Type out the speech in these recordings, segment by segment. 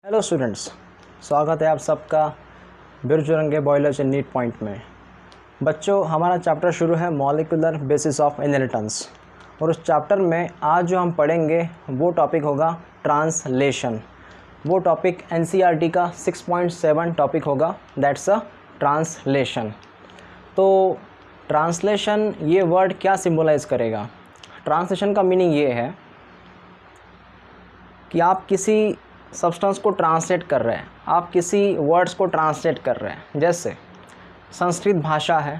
Hello students, स्वागत है आप सबका बिरजुरंगे बॉयलर्स इन नीट पॉइंट में। बच्चों, हमारा चैप्टर शुरू है मॉलिक्यूलर बेसिस ऑफ इनहेरिटेंस और उस चैप्टर में आज जो हम पढ़ेंगे वो टॉपिक होगा ट्रांसलेशन। वो टॉपिक एनसीईआरटी का 6.7 टॉपिक होगा, दैट्स अ ट्रांसलेशन। तो ट्रांसलेशन ये वर्ड क्या सिंबलाइज़ करेगा? ट्रांसलेशन का मीनिंग ये है कि आप किसी सब्सटेंस को ट्रांसलेट कर रहे हैं, आप किसी वर्ड्स को ट्रांसलेट कर रहे हैं। जैसे संस्कृत भाषा है,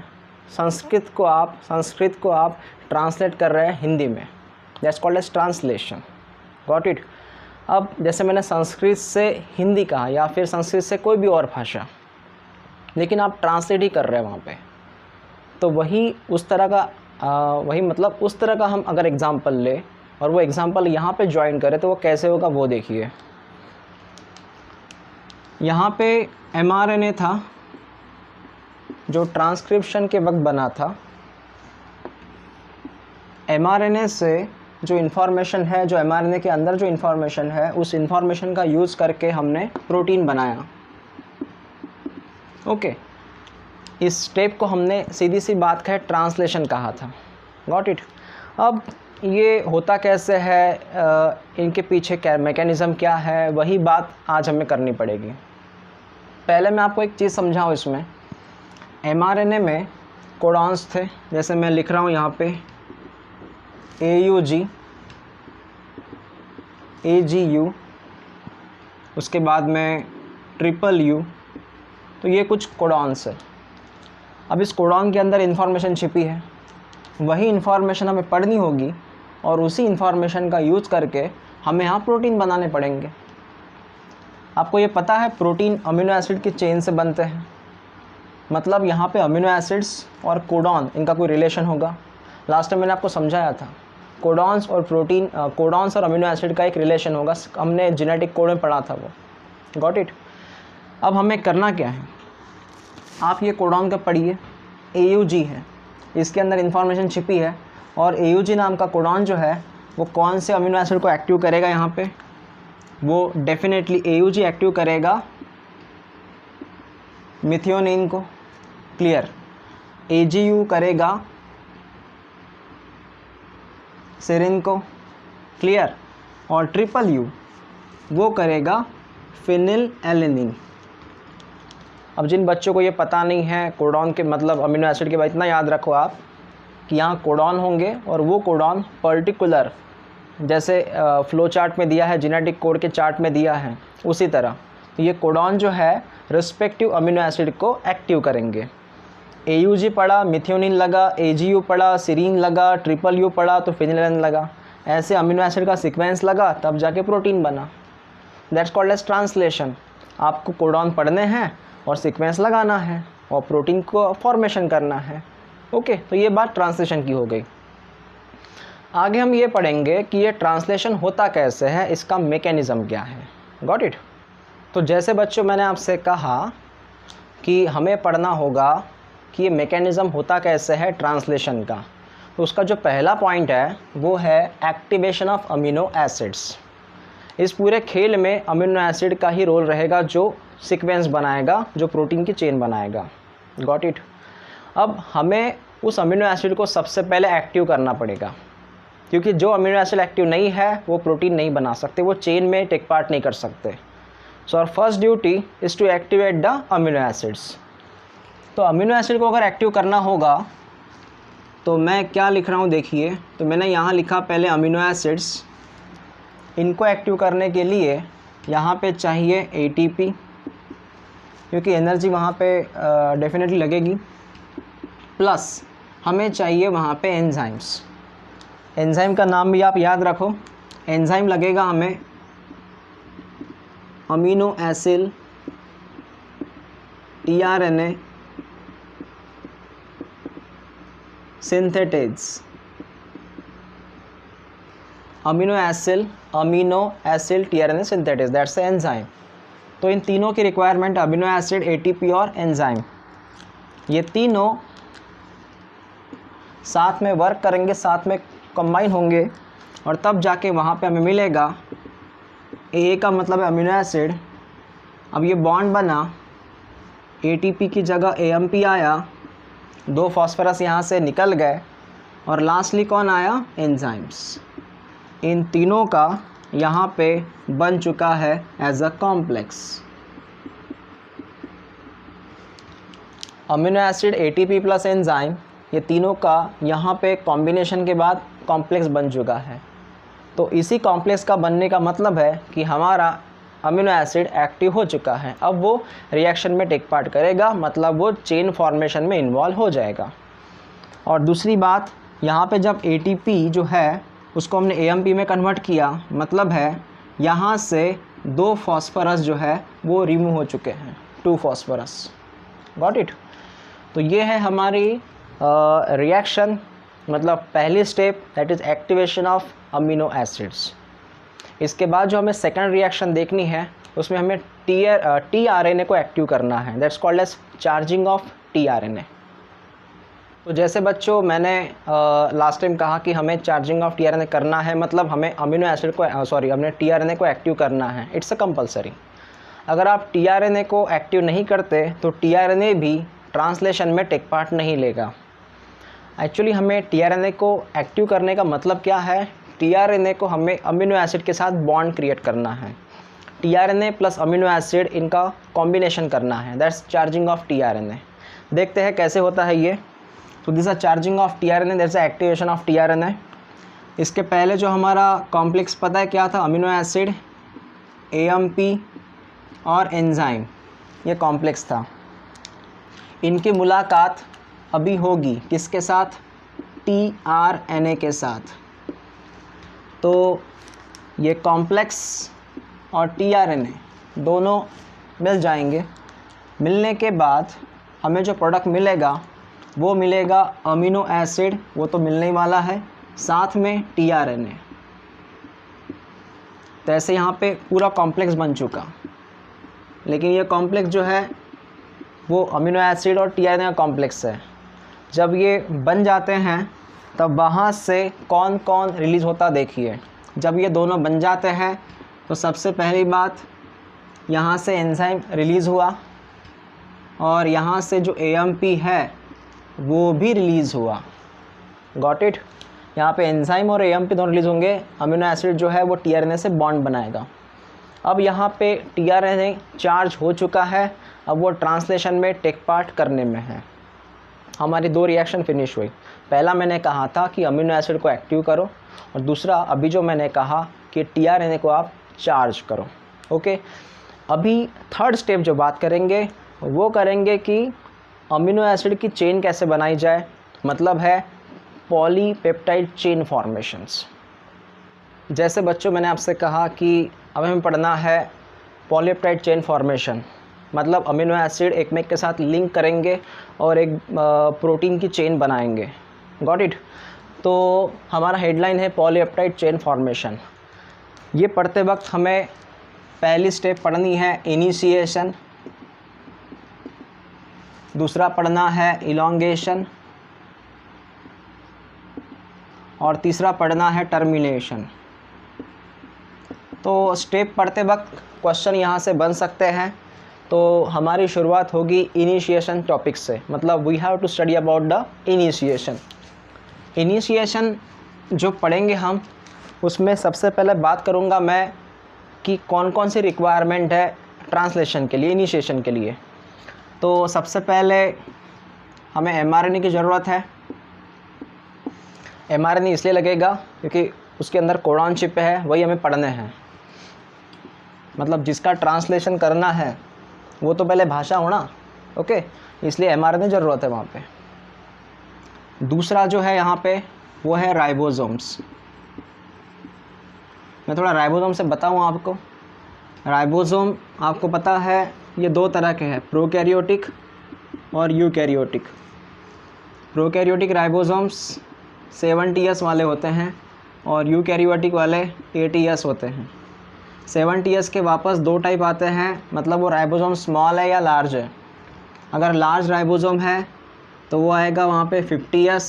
संस्कृत को आप ट्रांसलेट कर रहे हैं हिंदी में, that's called as translation. Got it? अब जैसे मैंने संस्कृत से हिंदी कहा या फिर संस्कृत से कोई भी और भाषा, लेकिन आप ट्रांसलेट ही कर रहे हैं वहाँ पे, तो उस तरह का हम अगर एग्ज़ाम्पल ले और वो एग्ज़ाम्पल यहाँ पे ज्वाइन करें तो वो कैसे होगा वो देखिए। यहाँ पे mRNA था जो ट्रांसक्रिप्शन के वक्त बना था। mRNA से जो इन्फॉर्मेशन है, जो mRNA के अंदर जो इन्फॉर्मेशन है, उस इन्फॉर्मेशन का यूज़ करके हमने प्रोटीन बनाया। ओके, इस स्टेप को हमने सीधी सी बात कहे ट्रांसलेशन कहा था। Got it? अब ये होता कैसे है, इनके पीछे क्या मैकेनिज़्म क्या है, वही बात आज हमें करनी पड़ेगी। पहले मैं आपको एक चीज़ समझाऊँ। इसमें mRNA में कोडॉन्स थे, जैसे मैं लिख रहा हूँ यहाँ पे AUG, AGU, उसके बाद में UU, तो ये कुछ कोडॉन्स है। अब इस कोडॉन के अंदर इन्फॉर्मेशन छिपी है, वही इन्फॉर्मेशन हमें पढ़नी होगी और उसी इन्फॉर्मेशन का यूज़ करके हमें यहाँ प्रोटीन बनाने पड़ेंगे। आपको ये पता है प्रोटीन अमीनो एसिड की चेन से बनते हैं, मतलब यहाँ पे अमीनो एसिड्स और कोडॉन, इनका कोई रिलेशन होगा। लास्ट टाइम मैंने आपको समझाया था कोडॉन्स और अमीनो एसिड का एक रिलेशन होगा, हमने जेनेटिक कोड में पढ़ा था वो। Got it? अब हमें करना क्या है, आप ये कोडॉन का पढ़िए, AUG है, इसके अंदर इन्फॉर्मेशन छिपी है और AUG नाम का कोडॉन जो है वो कौन से अमीनो एसिड को एक्टिव करेगा? यहाँ पे वो डेफिनेटली AUG एक्टिव करेगा मिथियोनिन को, क्लियर। AGU करेगा सेरिन को, क्लियर। और UU वो करेगा फिनिल एलेनिन। अब जिन बच्चों को ये पता नहीं है कोडॉन के मतलब अमीनो एसिड के बाद, इतना याद रखो आप कि यहाँ कोडॉन होंगे और वो कोडॉन पर्टिकुलर, जैसे फ्लो चार्ट में दिया है, जेनेटिक कोड के चार्ट में दिया है, उसी तरह ये कोडॉन जो है रिस्पेक्टिव अमीनो एसिड को एक्टिव करेंगे। AUG पढ़ा, मिथियोनिन लगा, AGU पढ़ा, सीरीन लगा, UU पढ़ा तो फिनिलेन लगा। ऐसे अमीनो एसिड का सीक्वेंस लगा तब जाके प्रोटीन बना। That's called as translation. आपको कोडॉन पढ़ने हैं और सीक्वेंस लगाना है और प्रोटीन को फॉर्मेशन करना है। ओके, तो ये बात ट्रांसलेशन की हो गई। आगे हम ये पढ़ेंगे कि ये ट्रांसलेशन होता कैसे है, इसका मैकेनिज़्म क्या है। Got it? तो जैसे बच्चों मैंने आपसे कहा कि हमें पढ़ना होगा कि ये मैकेनिज़्म होता कैसे है ट्रांसलेशन का, तो उसका जो पहला पॉइंट है वो है एक्टिवेशन ऑफ अमीनो एसिड्स। इस पूरे खेल में अमीनो एसिड का ही रोल रहेगा जो सीक्वेंस बनाएगा, जो प्रोटीन की चेन बनाएगा। Got it? अब हमें उस अमीनो एसिड को सबसे पहले एक्टिव करना पड़ेगा, क्योंकि जो अमीनो एसिड एक्टिव नहीं है वो प्रोटीन नहीं बना सकते, वो चेन में टेक पार्ट नहीं कर सकते। So our first duty is to activate the amino acids. तो अमीनो एसिड को अगर एक्टिव करना होगा तो मैं क्या लिख रहा हूँ देखिए। तो मैंने यहाँ लिखा पहले अमीनो एसिड्स, इनको एक्टिव करने के लिए यहाँ पे चाहिए ATP, क्योंकि एनर्जी वहाँ पे डेफिनेटली लगेगी, प्लस हमें चाहिए वहाँ पे एंजाइम्स। एंजाइम का नाम भी आप याद रखो। एंजाइम लगेगा हमें amino acid tRNA synthetase. Amino acid tRNA synthetase, that's enzyme. तो इन तीनों की रिक्वायरमेंट अमीनो एसिड, ATP और एंजाइम, ये तीनों साथ में वर्क करेंगे, साथ में कंबाइन होंगे और तब जाके वहाँ पे हमें मिलेगा ए का मतलब है अमीनो एसिड अब ये बॉन्ड बना, ATP की जगह AMP आया, 2 फॉस्फरस यहाँ से निकल गए और लास्टली कौन आया? एंजाइम्स। इन तीनों का यहाँ पे बन चुका है as a complex. Amino acid, ATP plus enzyme, ये तीनों का यहाँ पे कॉम्बिनेशन के बाद कॉम्प्लेक्स बन चुका है। तो इसी कॉम्प्लेक्स का बनने का मतलब है कि हमारा अमीनो एसिड एक्टिव हो चुका है। अब वो रिएक्शन में टेक पार्ट करेगा, मतलब वो चेन फॉर्मेशन में इन्वॉल्व हो जाएगा। और दूसरी बात, यहाँ पे जब ATP जो है उसको हमने AMP में कन्वर्ट किया, मतलब है यहाँ से 2 फॉस्फरस जो है वो रिमूव हो चुके हैं, 2 फॉस्फरस। Got it? तो ये है हमारी रिएक्शन, मतलब पहली step, that is activation of amino acids. इसके बाद जो हमें सेकंड रिएक्शन देखनी है, उसमें हमें tRNA को एक्टिव करना है, that's called as charging of tRNA। तो जैसे बच्चों मैंने लास्ट टाइम कहा कि हमें चार्जिंग ऑफ tRNA करना है, मतलब हमें अमीनो एसिड को हमने tRNA को एक्टिव करना है, इट्स अ कंपलसरी। अगर आप tRNA को एक्टिव नहीं करते तो tRNA भी ट्रांसलेशन में टेक पार्ट नहीं लेगा। एक्चुअली हमें tRNA को एक्टिव करने का मतलब क्या है? tRNA को हमें अमीनो एसिड के साथ बॉन्ड क्रिएट करना है, tRNA प्लस अमीनो एसिड इनका कॉम्बिनेशन करना है, दैट्स चार्जिंग ऑफ tRNA। देखते हैं कैसे होता है ये। तो this are charging of tRNA, that's activation of tRNA। इसके पहले जो हमारा कॉम्प्लेक्स पता है क्या था? अमीनो एसिड, AMP और एंजाइम, ये कॉम्प्लेक्स था। इनकी मुलाकात अभी होगी किसके साथ? tRNA के साथ। तो ये कॉम्प्लेक्स और tRNA दोनों मिल जाएंगे। मिलने के बाद हमें जो प्रोडक्ट मिलेगा वो मिलेगा अमीनो एसिड, वो तो मिलने ही वाला है, साथ में tRNA। तो ऐसे यहाँ पे पूरा कॉम्प्लेक्स बन चुका। लेकिन ये कॉम्प्लेक्स जो है वो अमीनो एसिड और tRNA का कॉम्प्लेक्स है। जब ये बन जाते हैं तब वहाँ से कौन कौन रिलीज़ होता देखिए। जब ये दोनों बन जाते हैं तो सबसे पहली बात, यहाँ से एंजाइम रिलीज़ हुआ और यहाँ से जो AMP है वो भी रिलीज़ हुआ। Got it? यहाँ पे एंजाइम और AMP दोनों रिलीज़ होंगे, अमीनो एसिड जो है वो tRNA से बॉन्ड बनाएगा। अब यहाँ पे tRNA चार्ज हो चुका है, अब वो ट्रांसलेशन में टेक पार्ट करने में है। हमारी 2 रिएक्शन फिनिश हुई। पहला मैंने कहा था कि अमीनो एसिड को एक्टिव करो, और दूसरा अभी जो मैंने कहा कि tRNA को आप चार्ज करो। ओके, अभी थर्ड स्टेप जो बात करेंगे वो करेंगे कि अमीनो एसिड की चेन कैसे बनाई जाए, मतलब है पॉलीपेप्टाइड चेन फॉर्मेशंस। जैसे बच्चों मैंने आपसे कहा कि अब हमें पढ़ना है पॉलीपेप्टाइड चेन फॉर्मेशन, मतलब अमीनो एसिड एक में के साथ लिंक करेंगे और एक प्रोटीन की चेन बनाएंगे। Got it? तो हमारा हेडलाइन है पॉलीपेप्टाइड चेन फॉर्मेशन। ये पढ़ते वक्त हमें पहली स्टेप पढ़नी है इनिशिएशन, दूसरा पढ़ना है इलॉन्गेशन और तीसरा पढ़ना है टर्मिनेशन। तो स्टेप पढ़ते वक्त क्वेश्चन यहाँ से बन सकते हैं। तो हमारी शुरुआत होगी इनिशिएशन टॉपिक से, मतलब we have to study about the initiation. Initiation जो पढ़ेंगे हम, उसमें सबसे पहले बात करूँगा मैं कि कौन कौन सी रिक्वायरमेंट है ट्रांसलेशन के लिए, इनिशिएशन के लिए। तो सबसे पहले हमें mRNA की ज़रूरत है। mRNA इसलिए लगेगा क्योंकि उसके अंदर कोडॉन चिप है, वही हमें पढ़ने हैं। मतलब जिसका ट्रांसलेशन करना है वो तो पहले भाषा होना। ओके, इसलिए mRNA ज़रूरत है वहाँ पे। दूसरा जो है यहाँ पे वो है राइबोसोम्स। मैं थोड़ा राइबोसोम से बताऊँ आपको। राइबोसोम आपको पता है ये 2 तरह के हैं, प्रोकैरियोटिक और यूकैरियोटिक। प्रोकैरियोटिक राइबोसोम्स 70S वाले होते हैं और यूकैरियोटिक वाले 80S होते हैं। 70S के वापस 2 टाइप आते हैं, मतलब वो राइबोसोम स्मॉल है या लार्ज है। अगर लार्ज राइबोसोम है तो वो आएगा वहाँ पे 50S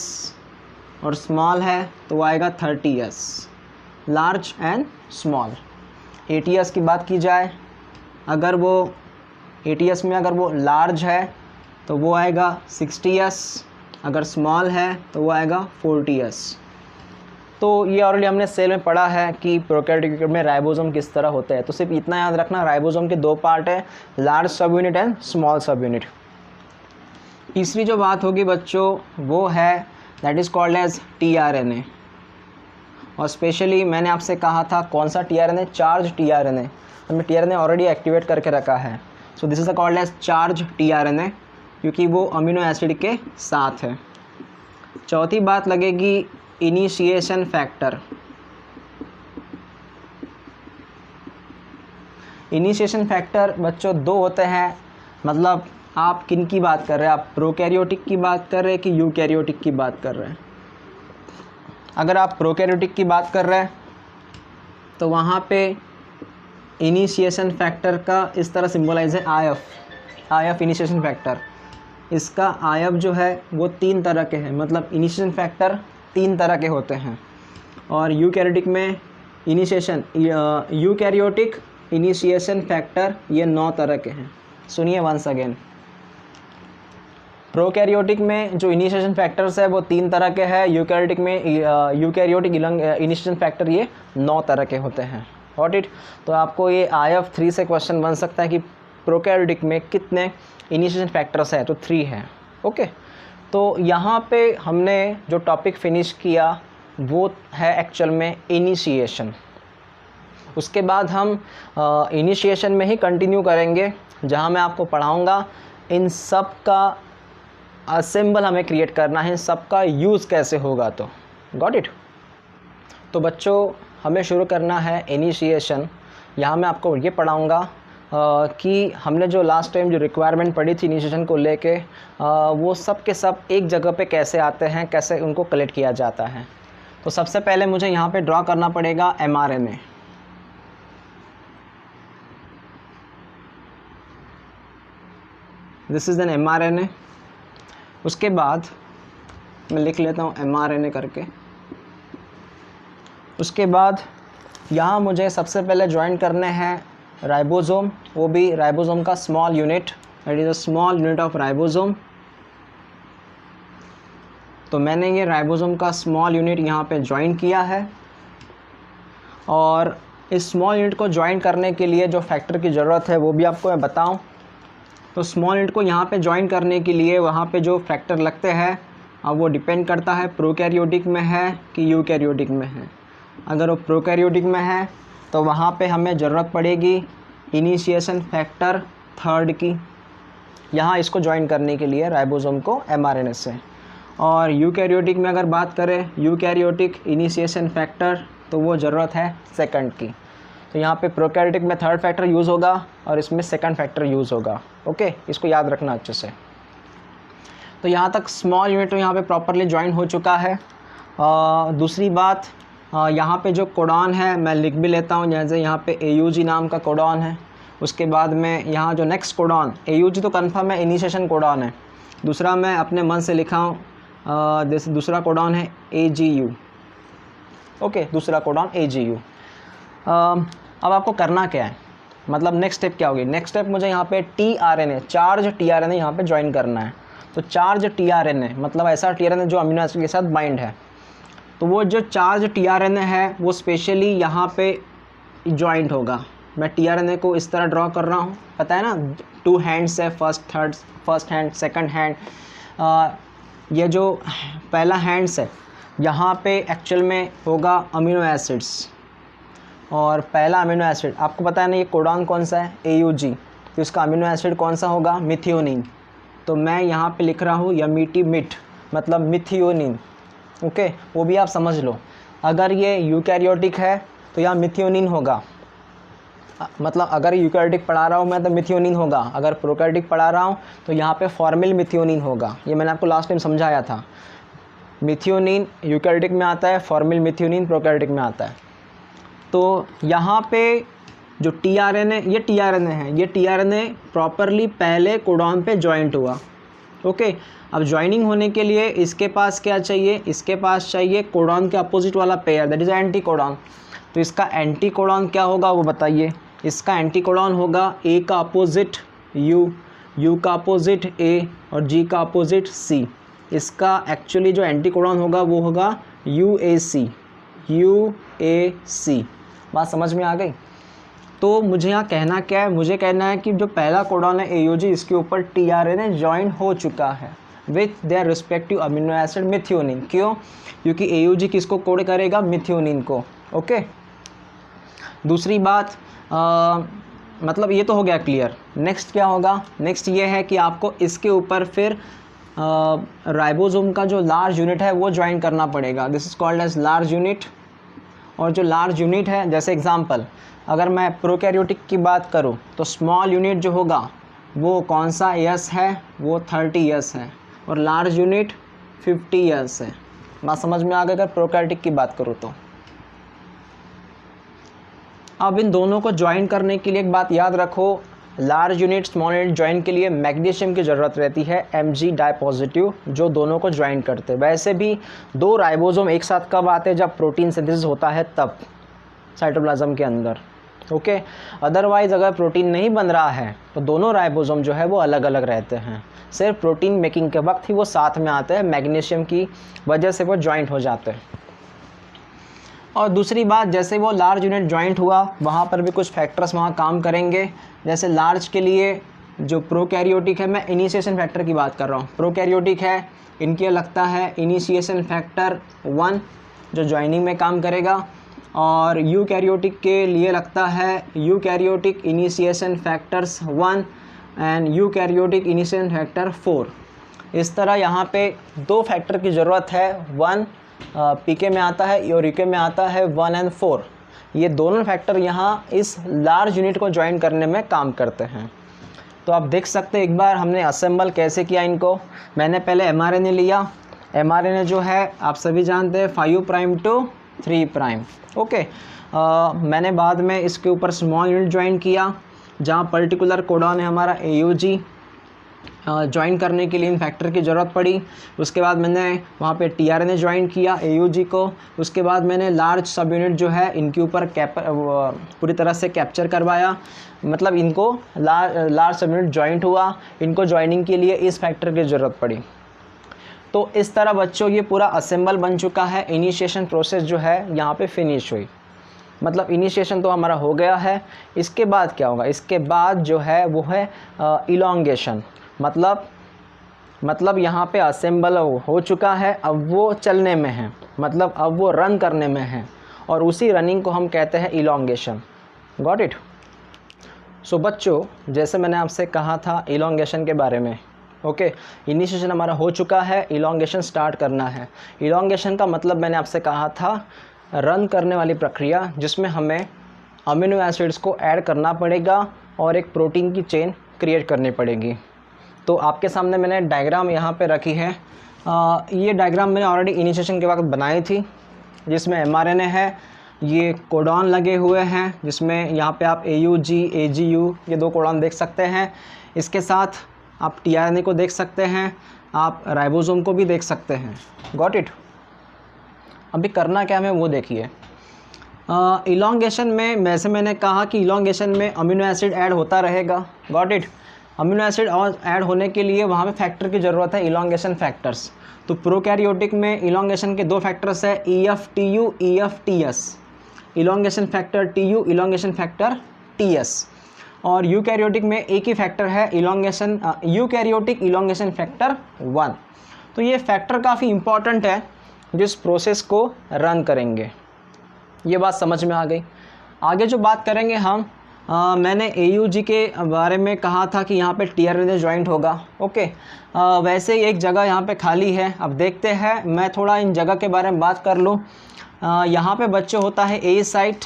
और स्मॉल है तो वो आएगा 30S, large and small. 80S की बात की जाए, अगर वो ATS में अगर वो लार्ज है तो वो आएगा 60s, अगर स्मॉल है तो वो आएगा 40s। तो ये ऑलरेडी हमने सेल में पढ़ा है कि प्रोकैरियोटिक में राइबोसोम किस तरह होते हैं। तो सिर्फ इतना याद रखना, राइबोसोम के 2 पार्ट है, large subunit and small subunit. तीसरी जो बात होगी बच्चों वो है that is called as tRNA। और स्पेशली मैंने आपसे कहा था कौन सा tRNA, चार्ज tRNA। हमने tRNA ऑलरेडी एक्टिवेट करके रखा है। So this is called as charge tRNA, क्योंकि वो अमीनो एसिड के साथ है। चौथी बात लगेगी इनिशिएशन फैक्टर। इनिशिएशन फैक्टर बच्चों 2 होते हैं। मतलब आप किन की बात कर रहे हैं, आप प्रोकैरियोटिक की बात कर रहे हैं कि यूकैरियोटिक की बात कर रहे हैं। अगर आप प्रोकैरियोटिक की बात कर रहे हैं तो वहाँ पे इनिशिएशन फैक्टर का इस तरह सिंबलाइज है IF इनिशिएशन फैक्टर। इसका IF जो है वो 3 तरह के हैं, मतलब इनिशिएशन फैक्टर 3 तरह के होते हैं। और यूकैरियोटिक में यूकैरियोटिक इनिशिएशन फैक्टर ये 9 तरह के हैं। सुनिए वंस अगेन, प्रोकैरियोटिक में जो इनिशिएशन फैक्टर्स है वो 3 तरह के हैं, यूकैरियोटिक में यूकैरियोटिक इनिशिएशन फैक्टर ये 9 तरह के होते हैं। Got it. तो आपको ये IF 3 से क्वेश्चन बन सकता है कि प्रोकैरियोटिक में कितने इनिशिएशन फैक्टर्स है, तो 3 हैं। ओके, तो यहाँ पे हमने जो टॉपिक फिनिश किया वो है एक्चुअल में इनिशिएशन। उसके बाद हम इनिशिएशन में ही कंटिन्यू करेंगे, जहाँ मैं आपको पढ़ाऊँगा इन सब का असेंबल हमें क्रिएट करना है, सबका यूज़ कैसे होगा। तो गॉट इट। तो बच्चों हमें शुरू करना है इनिशिएशन। यहाँ मैं आपको ये पढ़ाऊँगा कि हमने जो लास्ट टाइम जो रिक्वायरमेंट पढ़ी थी इनिशिएशन को लेके, वो सब के सब एक जगह पे कैसे आते हैं, कैसे उनको कलेक्ट किया जाता है। तो सबसे पहले मुझे यहाँ पे ड्रॉ करना पड़ेगा mRNA। This is an mRNA। उसके बाद मैं लिख लेता हूँ mRNA करके। उसके बाद यहाँ मुझे सबसे पहले ज्वाइन करने हैं राइबोसोम, वो भी राइबोसोम का small unit, that is a small unit of ribosome. तो मैंने ये राइबोसोम का स्मॉल यूनिट यहाँ पे ज्वाइन किया है। और इस स्मॉल यूनिट को ज्वाइन करने के लिए जो फैक्टर की ज़रूरत है वो भी आपको मैं बताऊँ। तो स्मॉल यूनिट को यहाँ पे ज्वाइन करने के लिए वहाँ पे जो फैक्टर लगते हैं अब वो डिपेंड करता है प्रोकैरियोटिक में है कि यूकैरियोटिक में है। अगर वो प्रोकैरियोटिक में है तो वहाँ पे हमें ज़रूरत पड़ेगी इनिशिएशन फैक्टर 3 की, यहाँ इसको ज्वाइन करने के लिए राइबोसोम को mRNA से। और यूकैरियोटिक में अगर बात करें यूकैरियोटिक इनिशिएशन फैक्टर, तो वो ज़रूरत है 2 की। तो यहाँ पे प्रोकैरियोटिक में 3rd फैक्टर यूज़ होगा और इसमें 2nd फैक्टर यूज़ होगा। ओके, इसको याद रखना अच्छे से। तो यहाँ तक स्मॉल यूनिट तो यहाँ पे प्रॉपरली ज्वाइन हो चुका है। दूसरी बात, यहाँ पे जो कोडॉन है मैं लिख भी लेता हूँ, जैसे यहाँ पे AUG नाम का कोडॉन है। उसके बाद में यहाँ जो नेक्स्ट कोडॉन, AUG तो कन्फर्म है इनिशिएशन कोडॉन है। दूसरा मैं अपने मन से लिखा हूँ, दूसरा कोडॉन है AGU। ओके, दूसरा कोडॉन AGU। अब आपको करना क्या है, मतलब नेक्स्ट स्टेप क्या होगी। नेक्स्ट स्टेप मुझे यहाँ पे tRNA, चार्ज tRNA यहाँ पे ज्वाइन करना है। तो चार्ज tRNA मतलब ऐसा tRNA जो अमीनो एसिड के साथ बाइंड है। तो वो जो चार्ज tRNA है वो स्पेशली यहाँ पे ज्वाइंट होगा। मैं tRNA को इस तरह ड्रॉ कर रहा हूँ, पता है ना 2 हैंड्स है, फर्स्ट हैंड, सेकंड हैंड। ये जो पहला हैंड्स है यहाँ पे एक्चुअल में होगा अमीनो एसिड्स, और पहला अमीनो एसिड आपको पता है ना ये कोडॉन कौन सा है, AUG। तो इसका अमीनो एसिड कौन सा होगा, मिथियोनिन। तो मैं यहाँ पे लिख रहा हूँ यमीटी मिट मतलब मिथियोनिन। ओके, वो भी आप समझ लो। अगर ये यूकैरियोटिक है तो यहाँ मिथियोनिन होगा, मतलब अगर यूकैरियोटिक पढ़ा रहा हूँ मैं तो मिथियोनिन होगा। अगर प्रोकैरियोटिक पढ़ा रहा हूँ तो यहाँ पे फॉर्मिल मिथियोनिन होगा। ये मैंने आपको लास्ट टाइम समझाया था। मिथियोनिन यूकैरियोटिक में आता है, फॉर्मिल मिथियोनिन प्रोकैरियोटिक में आता है। तो यहाँ पे जो tRNA, ये tRNA है, ये tRNA प्रॉपरली पहले कोडॉन पे जॉइंट हुआ। ओके, अब ज्वाइनिंग होने के लिए इसके पास क्या चाहिए, इसके पास चाहिए कोडॉन के अपोजिट वाला pair, that is anti codon. तो इसका एंटी कोडॉन क्या होगा वो बताइए। इसका एंटी कोडॉन होगा A का अपोजिट यू का अपोजिट ए और जी का अपोजिट सी। इसका एक्चुअली जो एंटी कोडॉन होगा वो होगा UAC। बात समझ में आ गई? तो मुझे यहाँ कहना क्या है, मुझे कहना है कि जो पहला कोडॉन है AUG, इसके ऊपर tRNA ज्वाइन हो चुका है with their respective amino acid methionine. क्यों? क्योंकि AUG किसको कोड करेगा? मिथ्योनिन को। ओके, दूसरी बात मतलब ये तो हो गया क्लियर। नेक्स्ट क्या होगा? नेक्स्ट ये है कि आपको इसके ऊपर फिर राइबोसोम का जो लार्ज यूनिट है वो ज्वाइन करना पड़ेगा। This is called as large unit. और जो लार्ज यूनिट है, जैसे एग्जांपल अगर मैं प्रोकैरियोटिक की बात करूं तो स्मॉल यूनिट जो होगा वो कौन सा S है? वो 30S है। और लार्ज यूनिट 50S है। बात समझ में आ गई अगर प्रोकैरियोटिक की बात करूं तो। अब इन दोनों को ज्वाइन करने के लिए एक बात याद रखो, large unit small unit join के लिए मैग्नीशियम की ज़रूरत रहती है, Mg डाइपॉजिटिव, जो दोनों को ज्वाइन करते हैं। वैसे भी दो राइबोसोम एक साथ कब आते हैं? जब प्रोटीन सिंथेसिस होता है तब, साइटोप्लाज्म के अंदर। ओके, अदरवाइज़ अगर प्रोटीन नहीं बन रहा है तो दोनों राइबोसोम जो है वो अलग अलग रहते हैं। सिर्फ प्रोटीन मेकिंग के वक्त ही वो साथ में आते हैं, मैग्नीशियम की वजह से वो ज्वाइंट हो जाते हैं। और दूसरी बात, जैसे वो लार्ज यूनिट ज्वाइंट हुआ वहाँ पर भी कुछ फैक्टर्स वहाँ काम करेंगे। जैसे लार्ज के लिए जो प्रोकैरियोटिक है, मैं इनिशिएशन फैक्टर की बात कर रहा हूँ, प्रोकैरियोटिक है, इनके लगता है इनिशिएशन फैक्टर 1 जो ज्वाइनिंग में काम करेगा। और यूकैरियोटिक के लिए लगता है eukaryotic initiation factors 1 and eukaryotic initiation factor 4। इस तरह यहाँ पे दो फैक्टर की ज़रूरत है, 1 पीके में आता है और यूके में आता है 1 और 4। ये दोनों फैक्टर यहाँ इस लार्ज यूनिट को ज्वाइन करने में काम करते हैं। तो आप देख सकते हैं एक बार हमने असेंबल कैसे किया इनको। मैंने पहले mRNA लिया। mRNA जो है आप सभी जानते हैं 5 प्राइम टू 3 प्राइम। ओके, मैंने बाद में इसके ऊपर स्मॉल यूनिट ज्वाइन किया जहाँ पर्टिकुलर कोडॉन है हमारा AUG। ज्वाइन करने के लिए इन फैक्टर की ज़रूरत पड़ी। उसके बाद मैंने वहाँ पे tRNA ज्वाइन किया AUG को। उसके बाद मैंने लार्ज सब यूनिट जो है इनके ऊपर पूरी तरह से कैप्चर करवाया, मतलब इनको लार्ज सब यूनिट ज्वाइंट हुआ। इनको ज्वाइनिंग के लिए इस फैक्टर की ज़रूरत पड़ी। तो इस तरह बच्चों ये पूरा असेंबल बन चुका है। इनिशिएशन प्रोसेस जो है यहाँ पे फिनिश हुई, मतलब इनिशिएशन तो हमारा हो गया है। इसके बाद क्या होगा? इसके बाद जो है वो है इलॉन्गेशन। मतलब यहाँ पे असेंबल हो चुका है, अब वो चलने में है, मतलब अब वो रन करने में है, और उसी रनिंग को हम कहते हैं इलॉन्गेशन। Got it? सो बच्चों, जैसे मैंने आपसे कहा था इलॉन्गेशन के बारे में, ओके, इनिशिएशन हमारा हो चुका है, इलॉन्गेशन स्टार्ट करना है। इलॉन्गेशन का मतलब मैंने आपसे कहा था रन करने वाली प्रक्रिया जिसमें हमें अमीनो एसिड्स को ऐड करना पड़ेगा और एक प्रोटीन की चेन क्रिएट करनी पड़ेगी। तो आपके सामने मैंने डायग्राम यहाँ पे रखी है। ये डायग्राम मैंने ऑलरेडी इनिशिएशन के वक्त बनाई थी, जिसमें mRNA है, ये कोडॉन लगे हुए हैं, जिसमें यहाँ पे आप AUG, AGU ये दो कोडॉन देख सकते हैं। इसके साथ आप tRNA को देख सकते हैं, आप राइबोसोम को भी देख सकते हैं। Got it? अभी करना क्या है वो देखिए। इलॉन्गेशन में वैसे मैंने कहा कि इलॉन्गेशन में अमीनो एसिड ऐड होता रहेगा। Got it? अमीनो एसिड और ऐड होने के लिए वहाँ पे फैक्टर की ज़रूरत है, इलॉन्गेशन फैक्टर्स। तो प्रोकैरियोटिक में इलॉन्गेशन के दो फैक्टर्स है, EF-TU, EF-TS। Elongation factor TU, elongation factor TS। और यूकैरियोटिक में एक ही फैक्टर है, यूकैरियोटिक इलॉन्गेशन फैक्टर 1। तो ये फैक्टर काफ़ी इंपॉर्टेंट है जिस प्रोसेस को रन करेंगे। ये बात समझ में आ गई। आगे जो बात करेंगे हम, मैंने AUG के बारे में कहा था कि यहाँ पे tRNA ज्वाइंट होगा। ओके, वैसे ही एक जगह यहाँ पे खाली है। अब देखते हैं, मैं थोड़ा इन जगह के बारे में बात कर लूँ। यहाँ पे बच्चे होता है A साइट।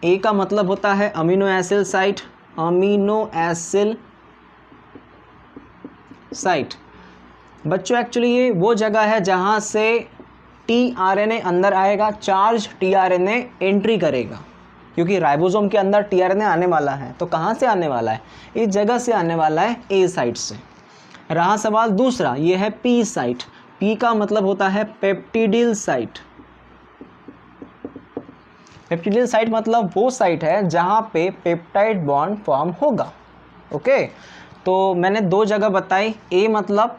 A का मतलब होता है amino acid site, amino acid site. बच्चों एक्चुअली ये वो जगह है जहाँ से tRNA अंदर आएगा, चार्ज tRNA एंट्री करेगा, क्योंकि राइबोसोम के अंदर tRNA आने वाला है। तो कहाँ से आने वाला है? इस जगह से आने वाला है, A साइट से। रहा सवाल दूसरा, ये है P साइट। P का मतलब होता है पेप्टिडिल साइट। पेप्टिडिल साइट मतलब वो साइट है जहाँ पे पेप्टाइड बॉन्ड फॉर्म होगा। ओके, तो मैंने दो जगह बताई, ए मतलब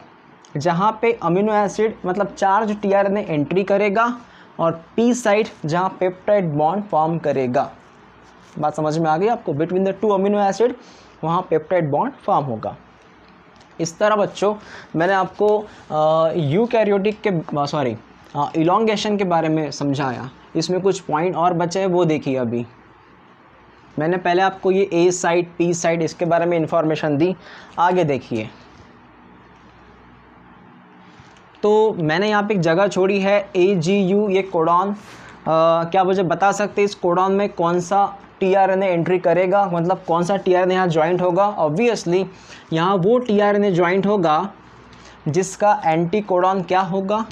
जहाँ पे अमीनो एसिड मतलब चार्ज टीआरएनए एंट्री करेगा, और पी साइड जहाँ पेप्टाइड बॉन्ड फॉर्म करेगा। बात समझ में आ गई आपको? Between the two amino acid वहाँ पेप्टाइड बॉन्ड फॉर्म होगा। इस तरह बच्चों मैंने आपको यूकैरियोटिक के इलॉन्गेशन के बारे में समझाया। इसमें कुछ पॉइंट और बचे हैं, वो देखिए। अभी मैंने पहले आपको ये ए साइड पी साइड इसके बारे में इंफॉर्मेशन दी। आगे देखिए, तो मैंने यहाँ पे एक जगह छोड़ी है AGU, ये कोडॉन। क्या मुझे बता सकते हैं इस कोडॉन में कौन सा टीआरएनए एंट्री करेगा, मतलब कौन सा टीआरएनए यहाँ ज्वाइंट होगा? ऑब्वियसली यहाँ वो टीआरएनए ज्वाइंट होगा जिसका एंटी कोडॉन क्या होगा?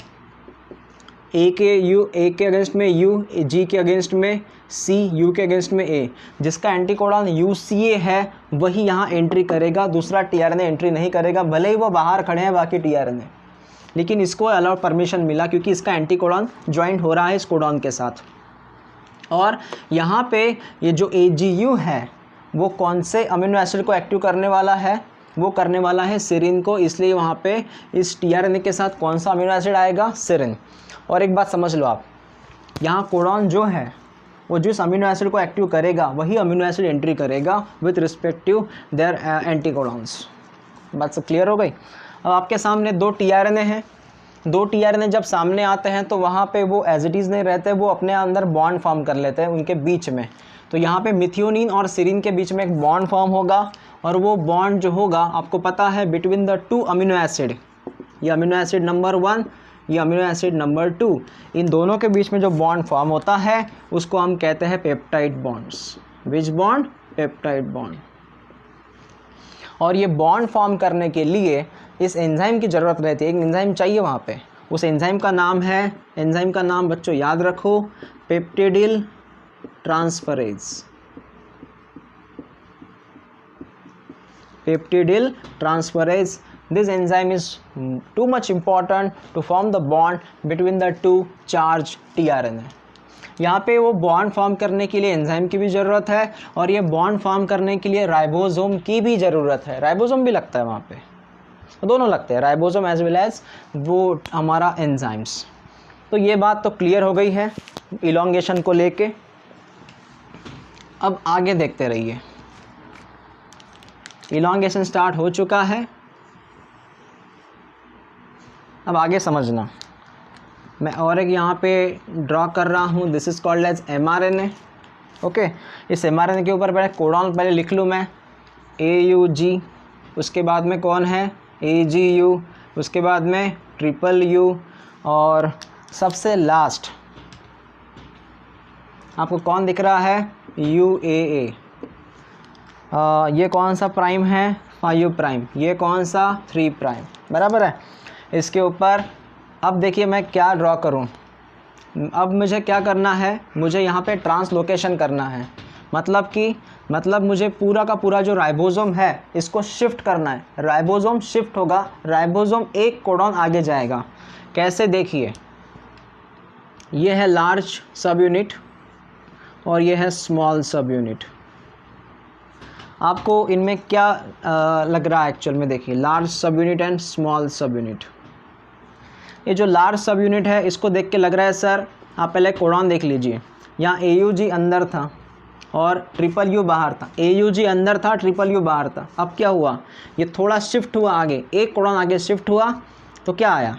ए के अगेंस्ट में U, G के अगेंस्ट में C, U के अगेंस्ट में A। जिसका एंटी कोडॉन UCA है वही यहाँ एंट्री करेगा, दूसरा टीआरएनए एंट्री नहीं करेगा, भले ही वो बाहर खड़े हैं बाकी टीआरएनए, लेकिन इसको अलाउ परमिशन मिला क्योंकि इसका एंटी कोडॉन ज्वाइंट हो रहा है इस कोडॉन के साथ। और यहाँ पे ये जो AGU है वो कौन से अमीनो एसिड को एक्टिव करने वाला है? वो करने वाला है सेरिन को, इसलिए वहाँ पे इस टीआरएनए के साथ कौन सा अमीनो एसिड आएगा? सेरिन। और एक बात समझ लो आप, यहाँ कोडॉन जो है वो जिस अमीनो एसिड को एक्टिव करेगा वही अमीनो एसिड एंट्री करेगा with respective their anticodons. बात सब क्लियर हो गई? अब आपके सामने दो टीआरएनए हैं, दो टीआरएनए जब सामने आते हैं तो वहाँ पे वो एज इट इज़ नहीं रहते, वो अपने अंदर बॉन्ड फॉर्म कर लेते हैं उनके बीच में। तो यहाँ पे मिथियोनिन और सेरिन के बीच में एक बॉन्ड फॉर्म होगा, और वो बॉन्ड जो होगा आपको पता है between the two amino acid, ये अमीनो एसिड नंबर 1, ये अमीनो एसिड नंबर 2, इन दोनों के बीच में जो बॉन्ड फॉर्म होता है उसको हम कहते हैं पेप्टाइड बॉन्ड्स। विच बॉन्ड? Peptide bond. और ये बॉन्ड फॉर्म करने के लिए इस एंजाइम की ज़रूरत रहती है, एक एंजाइम चाहिए वहाँ पे। उस एंजाइम का नाम है, एंजाइम का नाम बच्चों याद रखो, peptidyl transferase. Peptidyl transferase, this enzyme is too much important to form the bond between the two charged tRNA। यहाँ पे वो बॉन्ड फॉर्म करने के लिए एंजाइम की भी ज़रूरत है, और ये बॉन्ड फॉर्म करने के लिए राइबोसोम की भी ज़रूरत है। राइबोसोम भी लगता है वहाँ पे, दोनों लगते हैं, राइबोसोम एज वेल एज वो हमारा एंजाइम्स। तो ये बात तो क्लियर हो गई है इलॉन्गेशन को लेके। अब आगे देखते रहिए, इलॉन्गेशन स्टार्ट हो चुका है, अब आगे समझना। मैं और एक यहाँ पे ड्रॉ कर रहा हूँ, this is called as mRNA। Okay, इस mRNA के ऊपर पहले कोडॉन पहले लिख लूँ मैं, AUG, उसके बाद में कौन है? AGU, उसके बाद में UU, और सबसे लास्ट आपको कौन दिख रहा है? UAA। ये कौन सा प्राइम है? 5 प्राइम। ये कौन सा? 3 प्राइम। बराबर है। इसके ऊपर अब देखिए मैं क्या ड्रॉ करूं। अब मुझे क्या करना है? मुझे यहाँ पे ट्रांसलोकेशन करना है, मतलब मुझे पूरा का पूरा जो राइबोसोम है इसको शिफ्ट करना है। राइबोसोम शिफ्ट होगा, राइबोसोम एक कोडॉन आगे जाएगा। कैसे? देखिए, ये है लार्ज सब यूनिट और ये है स्मॉल सब यूनिट। आपको इनमें क्या लग रहा है एक्चुअल में? देखिए, large subunit and small सब यूनिट। ये जो लार्ज सब यूनिट है इसको देख के लग रहा है सर, आप पहले कोडॉन देख लीजिए, यहाँ AUG अंदर था और UU बाहर था। AUG अंदर था, UU बाहर था। अब क्या हुआ? ये थोड़ा शिफ्ट हुआ आगे, एक कोडॉन आगे शिफ्ट हुआ तो क्या आया?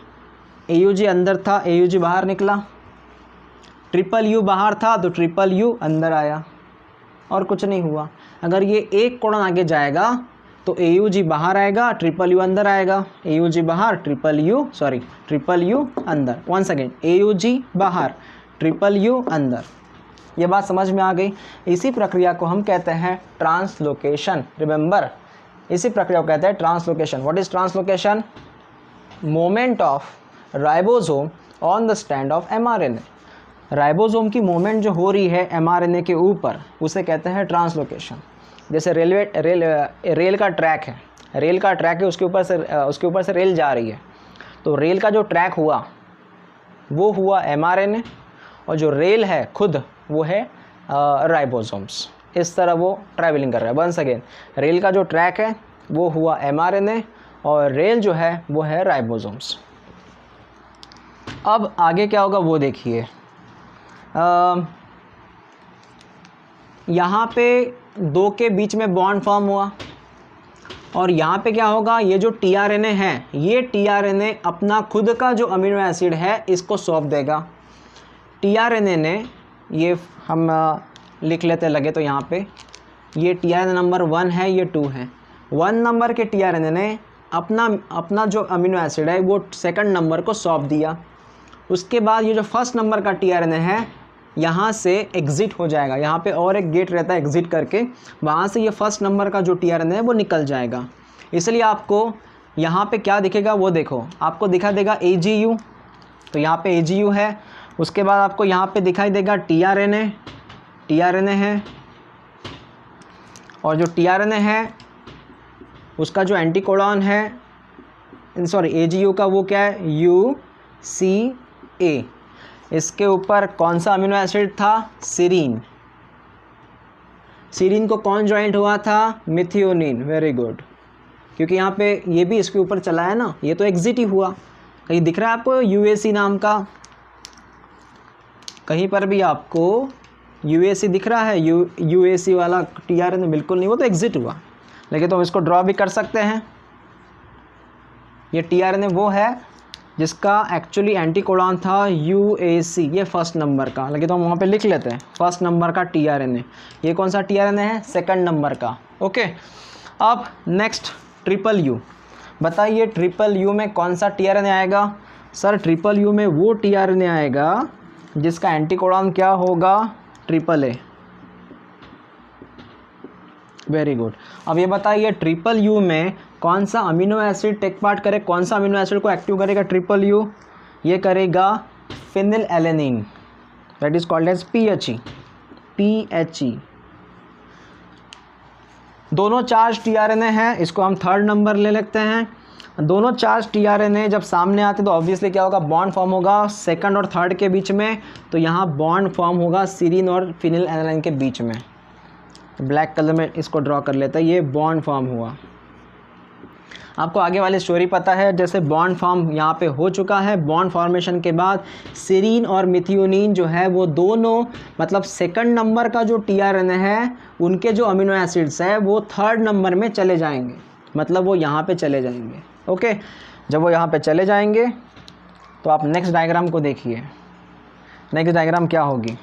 AUG अंदर था, AUG बाहर निकला। UU बाहर था तो UU अंदर आया, और कुछ नहीं हुआ। अगर ये एक कोडॉन आगे जाएगा तो AUG बाहर आएगा, UU अंदर आएगा। AUG बाहर, UU अंदर। वंस अगेन, AUG बाहर, UU अंदर। ये बात समझ में आ गई? इसी प्रक्रिया को हम कहते हैं ट्रांसलोकेशन। रिमेंबर, इसी प्रक्रिया को कहते हैं translocation. What is translocation? Moment of ribosome on the stand of mRNA। Ribosome की मूवमेंट जो हो रही है mRNA के ऊपर, उसे कहते हैं ट्रांसलोकेशन। जैसे रेल का ट्रैक है, उसके ऊपर से रेल जा रही है, तो रेल का जो ट्रैक हुआ वो mRNA, और जो रेल है खुद वो है राइबोसोम्स। इस तरह वो ट्रैवलिंग कर रहा है। वंस अगेन, रेल का जो ट्रैक है वो हुआ mRNA और रेल जो है वो है राइबोसोम्स। अब आगे क्या होगा वो देखिए, यहाँ पे दो के बीच में बॉन्ड फॉर्म हुआ और यहाँ पे क्या होगा, ये जो tRNA है, ये tRNA अपना खुद का जो अमीनो एसिड है इसको सौंप देगा। tRNA ने, ये हम लिख लेते लगे तो यहाँ पे ये tRNA नंबर 1 है, ये 2 है। 1 नंबर के tRNA ने अपना जो अमीनो एसिड है वो सेकंड नंबर को सौंप दिया। उसके बाद ये जो फर्स्ट नंबर का tRNA है यहाँ से एग्ज़िट हो जाएगा। यहाँ पे और एक गेट रहता है एग्ज़िट करके, वहाँ से ये फर्स्ट नंबर का जो tRNA है वो निकल जाएगा। इसलिए आपको यहाँ पे क्या दिखेगा वो देखो, आपको दिखा देगा AGU, तो यहाँ पे AGU है। उसके बाद आपको यहाँ पे दिखाई देगा tRNA है, और जो tRNA है उसका जो एंटीकोडॉन है, सॉरी AGU का वो क्या है, UCA। इसके ऊपर कौन सा अमीनो एसिड था, सीरीन। सीरीन को कौन ज्वाइंट हुआ था, मिथियोनिन। वेरी गुड, क्योंकि यहाँ पे ये भी इसके ऊपर चला है ना, ये तो एग्जिट ही हुआ। कहीं दिख रहा है आपको UAC नाम का, कहीं पर भी आपको UAC दिख रहा है, UAC वाला tRNA? बिल्कुल नहीं, वो तो एग्जिट हुआ। लेकिन तो हम इसको ड्रॉ भी कर सकते हैं। ये tRNA वो है जिसका एक्चुअली एंटीकोडॉन था UAC, ये फर्स्ट नंबर का। लेकिन तो हम वहाँ पे लिख लेते हैं फर्स्ट नंबर का tRNA। ये कौन सा tRNA है, सेकंड नंबर का। ओके, अब नेक्स्ट ट्रिपल U। बताइए ट्रिपल U में कौन सा tRNA आएगा? सर ट्रिपल U में वो tRNA आएगा जिसका एंटीकोडॉन क्या होगा, AAA। Very good. अब ये बताइए ट्रिपल U में कौन सा अमीनो एसिड टेक पार्ट करे, कौन सा अमीनो एसिड को एक्टिव करेगा ट्रिपल U? ये करेगा phenylalanine, that is called as PHE। दोनों चार्ज tRNA हैं, इसको हम थर्ड नंबर ले लेते हैं। दोनों चार्ज tRNA जब सामने आते तो ऑब्वियसली क्या होगा, बॉन्ड फॉर्म होगा सेकंड और थर्ड के बीच में। तो यहाँ बॉन्ड फॉर्म होगा सीरीन और फिनिल एलेनिन के बीच में। ब्लैक कलर में इसको ड्रॉ कर लेता है, ये बॉन्ड फॉर्म हुआ। आपको आगे वाली स्टोरी पता है, जैसे बॉन्ड फॉर्म यहाँ पे हो चुका है। बॉन्ड फॉर्मेशन के बाद सीरीन और मिथियोनिन जो है वो दोनों, मतलब सेकंड नंबर का जो tRNA है उनके जो अमीनो एसिड्स है वो थर्ड नंबर में चले जाएंगे, मतलब वो यहाँ पे चले जाएंगे। ओके, जब वो यहाँ पे चले जाएंगे तो आप नेक्स्ट डायग्राम को देखिए। नेक्स्ट डायग्राम क्या होगी,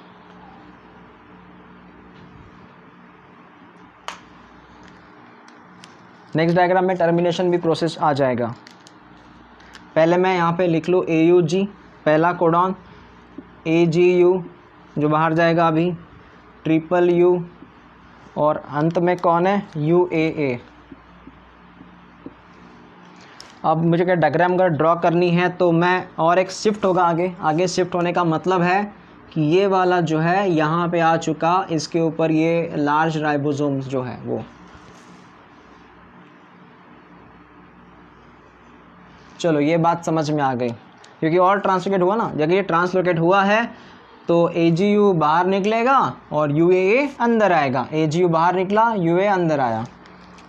नेक्स्ट डायग्राम में टर्मिनेशन भी प्रोसेस आ जाएगा। पहले मैं यहाँ पे लिख लूँ AUG पहला कोडॉन, AGU जो बाहर जाएगा अभी, ट्रिपल U, और अंत में कौन है, UAA। अब मुझे क्या डायग्राम अगर ड्रॉ करनी है तो मैं, और एक शिफ्ट होगा आगे शिफ्ट होने का मतलब है कि ये वाला जो है यहाँ पे आ चुका, इसके ऊपर ये लार्ज राइबोसोम्स जो है वो। चलो ये बात समझ में आ गई, क्योंकि और ट्रांसलोकेट हुआ ना, जब ये ट्रांसलोकेट हुआ है तो AGU बाहर निकलेगा और UAA अंदर आएगा। AGU बाहर निकला, UAA अंदर आया।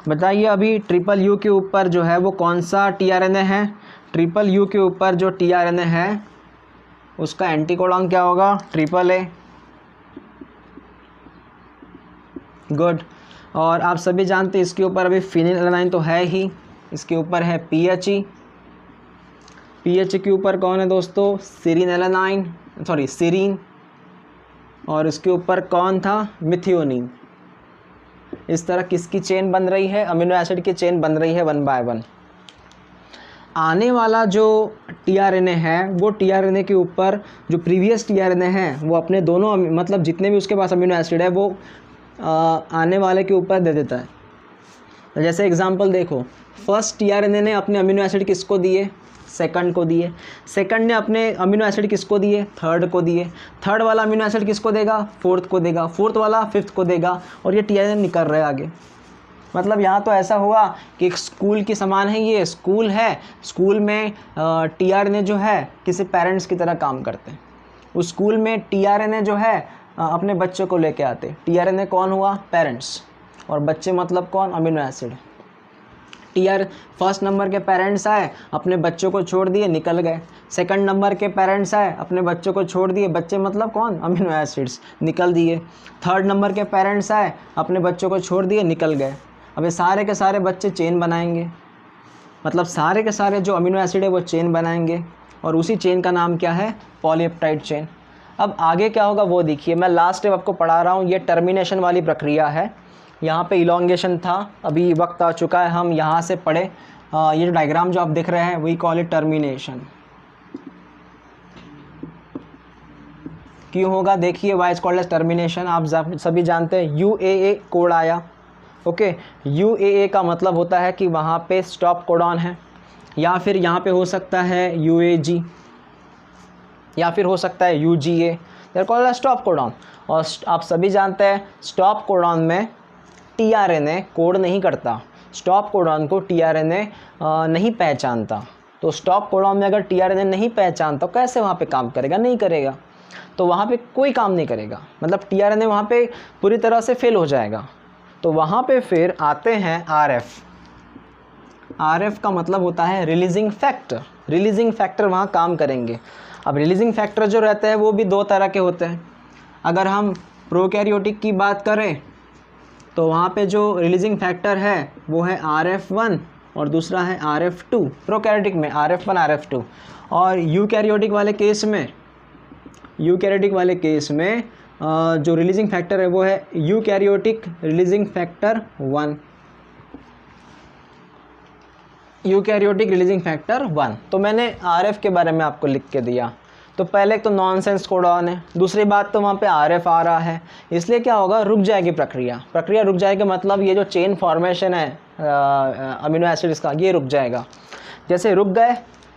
बताइए अभी ट्रिपल U के ऊपर जो है वो कौन सा tRNA है? ट्रिपल U के ऊपर जो tRNA है उसका एंटीकोडॉन क्या होगा, AAA। गुड। और आप सभी जानते हैं इसके ऊपर अभी फिनिल एलानाइन तो है ही, इसके ऊपर है PHE। PHE के ऊपर कौन है दोस्तों, सीरीन एलानाइन, सॉरी सीरीन, और इसके ऊपर कौन था, मिथियोनिन। इस तरह किसकी चेन बन रही है, अमीनो एसिड की चेन बन रही है 1 बाय 1। आने वाला जो tRNA है वो tRNA के ऊपर जो प्रीवियस tRNA है वो अपने दोनों, मतलब जितने भी उसके पास अमीनो एसिड है वो आने वाले के ऊपर दे देता है। जैसे एग्जांपल देखो, फर्स्ट tRNA ने अपने अमीनो एसिड किसको दिए, सेकंड को दिए। सेकंड ने अपने अमीनो एसिड किसको दिए, थर्ड को दिए। थर्ड वाला अमीनो एसिड किसको देगा, फोर्थ को देगा। फोर्थ वाला फिफ्थ को देगा, और ये tRNA निकल रहा है आगे। मतलब यहाँ तो ऐसा हुआ कि एक स्कूल की समान है, ये स्कूल है, स्कूल में tRNA जो है किसी पेरेंट्स की तरह काम करते हैं। उस स्कूल में tRNA जो है अपने बच्चों को लेके आते। टीआरएनए कौन हुआ? पेरेंट्स, और बच्चे मतलब कौन? Amino acid. फर्स्ट नंबर के पेरेंट्स आए, अपने बच्चों को छोड़ दिए, निकल गए। सेकंड नंबर के पेरेंट्स आए, अपने बच्चों को छोड़ दिए, बच्चे मतलब कौन? अमीनो एसिड्स, निकल दिए। थर्ड नंबर के पेरेंट्स आए, अपने बच्चों को छोड़ दिए, निकल गए। अब ये सारे के सारे बच्चे चेन बनाएंगे, मतलब सारे के सारे जो अमीनो एसिड है वो चेन बनाएंगे, और उसी चेन का नाम क्या है? Polypeptide chain. अब आगे क्या होगा वो देखिए, मैं लास्ट स्टेप आपको पढ़ा रहा हूँ, ये टर्मिनेशन वाली प्रक्रिया है। यहाँ पे इलॉन्गेशन था, अभी वक्त आ चुका है हम यहाँ से पढ़े। ये जो डायग्राम जो आप देख रहे हैं, वी कॉल इट टर्मिनेशन। क्यों होगा? देखिए, why is called as termination. आप सभी जानते हैं UAA कोड आया। ओके, UAA का मतलब होता है कि वहाँ पे स्टॉप कोडॉन है, या फिर यहाँ पे हो सकता है UAG, या फिर हो सकता है UGA। They're called as stop codon. और आप सभी जानते हैं स्टॉप कोडॉन में टीआरएनए कोड नहीं करता, स्टॉप कोडॉन को टीआरएनए नहीं पहचानता। तो स्टॉप कोडॉन में अगर टीआरएनए नहीं पहचानता तो कैसे वहाँ पे काम करेगा? नहीं करेगा, तो वहाँ पे कोई काम नहीं करेगा, मतलब टीआरएनए वहाँ पे पूरी तरह से फेल हो जाएगा। तो वहाँ पे फिर आते हैं आरएफ। आरएफ का मतलब होता है रिलीजिंग फैक्टर। रिलीजिंग फैक्टर वहाँ काम करेंगे। अब रिलीजिंग फैक्टर जो रहते हैं वो भी दो तरह के होते हैं। अगर हम प्रोकैरियोटिक की बात करें तो वहाँ पे जो रिलीजिंग फैक्टर है वो है RF1 और दूसरा है RF2। प्रोकैरियोटिक में RF1 RF2, और यूकैरियोटिक वाले केस में जो रिलीजिंग फैक्टर है वो है eukaryotic releasing factor 1। Eukaryotic releasing factor 1। तो मैंने RF के बारे में आपको लिख के दिया। तो पहले तो नॉनसेंस कोडॉन है, दूसरी बात तो वहाँ पे RF आ रहा है, इसलिए क्या होगा? रुक जाएगी प्रक्रिया रुक जाएगी, मतलब ये जो चेन फॉर्मेशन है अमीनो एसिड्स का, ये रुक जाएगा। जैसे रुक गए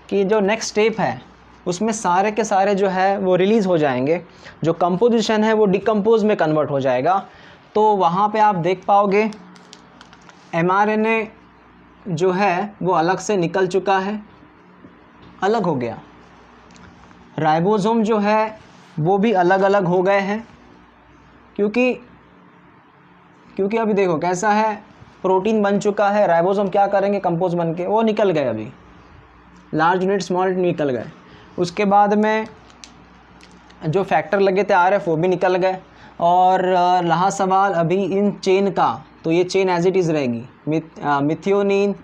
कि जो नेक्स्ट स्टेप है उसमें सारे के सारे जो है वो रिलीज़ हो जाएंगे, जो कंपोजिशन है वो डिकम्पोज में कन्वर्ट हो जाएगा। तो वहाँ पे आप देख पाओगे mRNA जो है वो अलग से निकल चुका है, अलग हो गया। राइबोसोम जो है वो भी अलग अलग हो गए हैं, क्योंकि अभी देखो कैसा है, प्रोटीन बन चुका है, राइबोसोम क्या करेंगे? कंपोज बन के वो निकल गए, अभी लार्ज यूनिट स्मॉल यूनिट निकल गए। उसके बाद में जो फैक्टर लगे थे RF वो भी निकल गए, और रहा सवाल अभी इन चेन का, तो ये चेन एज इट इज़ रहेगी, methionine,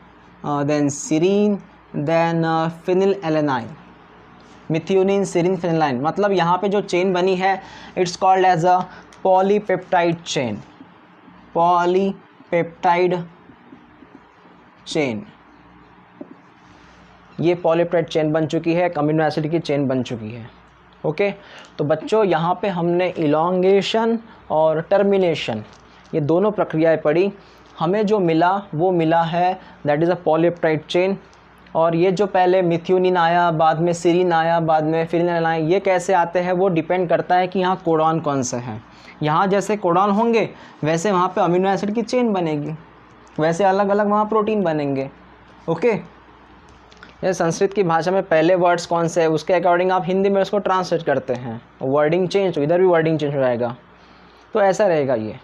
then serine, then phenylalanine. Methionine, serine, phenylalanine, मतलब यहाँ पे जो चेन बनी है it's called as a polypeptide chain. Polypeptide chain, ये पॉलीपेप्टाइड चेन बन चुकी है, अमीनो एसिड की चेन बन चुकी है। ओके, तो बच्चों यहाँ पे हमने इलॉन्गेशन और टर्मिनेशन ये दोनों प्रक्रियाएं पढ़ी। हमें जो मिला वो मिला है that is a polypeptide chain. और ये जो पहले मिथियोनिन आया, बाद में सीरीन आया, बाद में फिनिलएलेनाइन आया, ये कैसे आते हैं वो डिपेंड करता है कि यहाँ कोडॉन कौन सा है। यहाँ जैसे कोडॉन होंगे वैसे वहाँ पे अमीनो एसिड की चेन बनेगी, वैसे अलग अलग वहाँ प्रोटीन बनेंगे। ओके, ये संस्कृत की भाषा में पहले वर्ड्स कौन से है उसके अकॉर्डिंग आप हिंदी में उसको ट्रांसलेट करते हैं, वर्डिंग चेंज, तो इधर भी वर्डिंग चेंज हो जाएगा, तो ऐसा रहेगा ये।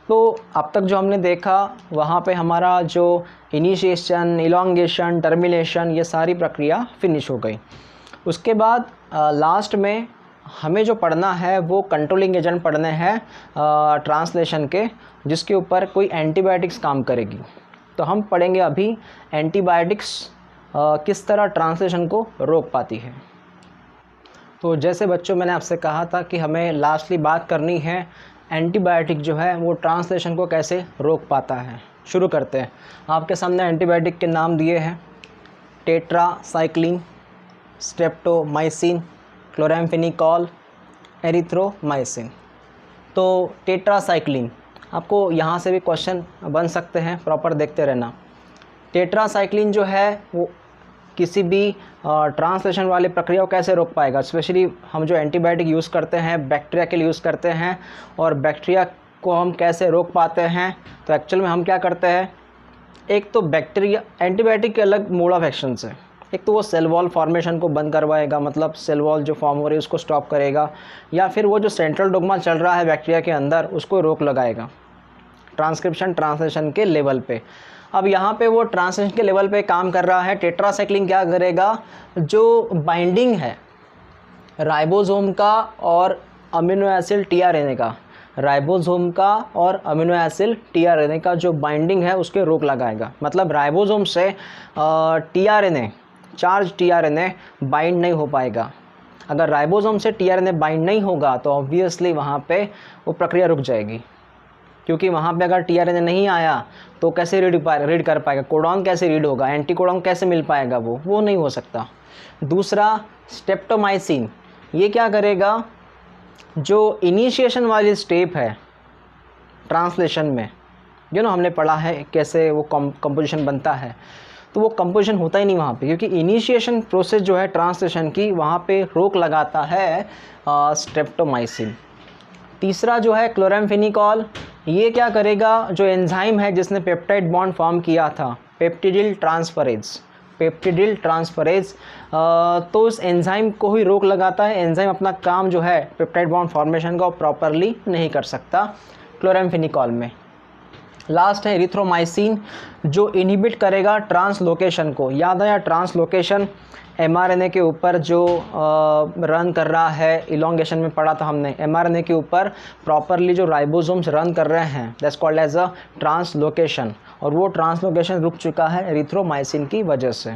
तो अब तक जो हमने देखा वहाँ पे हमारा जो इनिशिएशन, इलॉन्गेशन, टर्मिनेशन, ये सारी प्रक्रिया फिनिश हो गई। उसके बाद लास्ट में हमें जो पढ़ना है वो कंट्रोलिंग एजेंट पढ़ने हैं ट्रांसलेशन के, जिसके ऊपर कोई एंटीबायोटिक्स काम करेगी। तो हम पढ़ेंगे अभी एंटीबायोटिक्स किस तरह ट्रांसलेशन को रोक पाती है। तो जैसे बच्चों मैंने आपसे कहा था कि हमें लास्टली बात करनी है एंटीबायोटिक जो है वो ट्रांसलेशन को कैसे रोक पाता है। शुरू करते हैं। आपके सामने एंटीबायोटिक के नाम दिए हैं, टेट्रासाइक्लिन, स्ट्रेप्टोमाइसिन, क्लोराम्फेनिकॉल, एरिथ्रोमाइसिन। तो टेट्रासाइक्लिन, आपको यहाँ से भी क्वेश्चन बन सकते हैं, प्रॉपर देखते रहना। टेट्रासाइक्लिन जो है वो किसी भी ट्रांसलेशन वाली प्रक्रिया को कैसे रोक पाएगा। स्पेशली हम जो एंटीबायोटिक यूज़ करते हैं बैक्टीरिया के लिए यूज़ करते हैं, और बैक्टीरिया को हम कैसे रोक पाते हैं। तो एक्चुअल में हम क्या करते हैं, एक तो बैक्टीरिया, एंटीबायोटिक के अलग मोड ऑफ एक्शन है, एक तो वो सेल वॉल फॉर्मेशन को बंद करवाएगा, मतलब सेल वॉल जो फॉर्म हो रही है उसको स्टॉप करेगा, या फिर वो जो सेंट्रल डोग्मा चल रहा है बैक्टीरिया के अंदर उसको रोक लगाएगा ट्रांसक्रिप्शन ट्रांसलेशन के लेवल पे। अब यहाँ पे वो ट्रांसलेशन के लेवल पे काम कर रहा है। टेट्रासाइक्लिन क्या करेगा, जो बाइंडिंग है राइबोसोम का और अमीनो एसिड टीआरएनए का, राइबोसोम का और अमीनो एसिड टीआरएनए का जो बाइंडिंग है उसके रोक लगाएगा। मतलब राइबोसोम से टीआरएनए, चार्ज टीआरएनए बाइंड नहीं हो पाएगा। अगर राइबोसोम से टीआरएनए बाइंड नहीं होगा तो ऑब्वियसली वहाँ पे वो प्रक्रिया रुक जाएगी, क्योंकि वहाँ पे अगर टीआरएनए नहीं आया तो कैसे रीड कर पाएगा, कोडॉन कैसे रीड होगा, एंटी कोडॉन कैसे मिल पाएगा, वो नहीं हो सकता। दूसरा स्ट्रेप्टोमाइसिन, ये क्या करेगा, जो इनिशिएशन वाली स्टेप है ट्रांसलेशन में, हमने पढ़ा है कैसे वो कंपोजिशन बनता है, तो वो कंपोजिशन होता ही नहीं वहाँ पे, क्योंकि इनिशिएशन प्रोसेस जो है ट्रांसलेशन की वहाँ पे रोक लगाता है स्ट्रेप्टोमाइसिन। तीसरा जो है क्लोराम्फेनिकॉल, ये क्या करेगा, जो एंजाइम है जिसने पेप्टाइड बॉन्ड फॉर्म किया था पेप्टिडिल ट्रांसफरेज, तो उस एंजाइम को ही रोक लगाता है। एंजाइम अपना काम जो है पेप्टाइड बॉन्ड फॉर्मेशन का प्रॉपरली नहीं कर सकता क्लोराम्फेनिकॉल में। लास्ट है एरिथ्रोमाइसिन, जो इनहिबिट करेगा ट्रांसलोकेशन को। याद आया, ट्रांसलोकेशन एमआरएनए के ऊपर जो रन कर रहा है, इलोंगेशन में पढ़ा था हमने, एमआरएनए के ऊपर प्रॉपरली जो राइबोसोम्स रन कर रहे हैं, that's called as a translocation, और वो ट्रांसलोकेशन रुक चुका है एरिथ्रोमाइसिन की वजह से।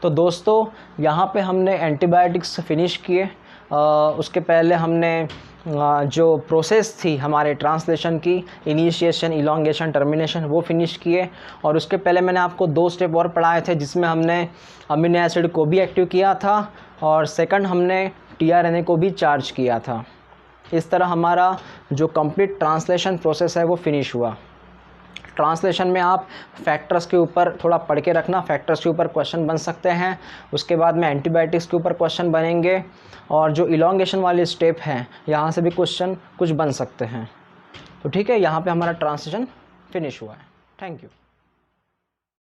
तो दोस्तों यहाँ पे हमने एंटीबायोटिक्स फिनिश किए। उसके पहले हमने जो प्रोसेस थी हमारे ट्रांसलेशन की, इनिशिएशन, इलोंगेशन, टर्मिनेशन, वो फिनिश किए। और उसके पहले मैंने आपको 2 स्टेप और पढ़ाए थे जिसमें हमने अमीनो एसिड को भी एक्टिव किया था और सेकंड हमने टीआरएनए को भी चार्ज किया था। इस तरह हमारा जो कंप्लीट ट्रांसलेशन प्रोसेस है वो फिनिश हुआ। ट्रांसलेशन में आप फैक्टर्स के ऊपर थोड़ा पढ़ के रखना, फैक्टर्स के ऊपर क्वेश्चन बन सकते हैं। उसके बाद में एंटीबायोटिक्स के ऊपर क्वेश्चन बनेंगे, और जो इलोंगेशन वाले स्टेप हैं यहाँ से भी क्वेश्चन कुछ बन सकते हैं। तो ठीक है, यहाँ पे हमारा ट्रांसलेशन फिनिश हुआ है। Thank you.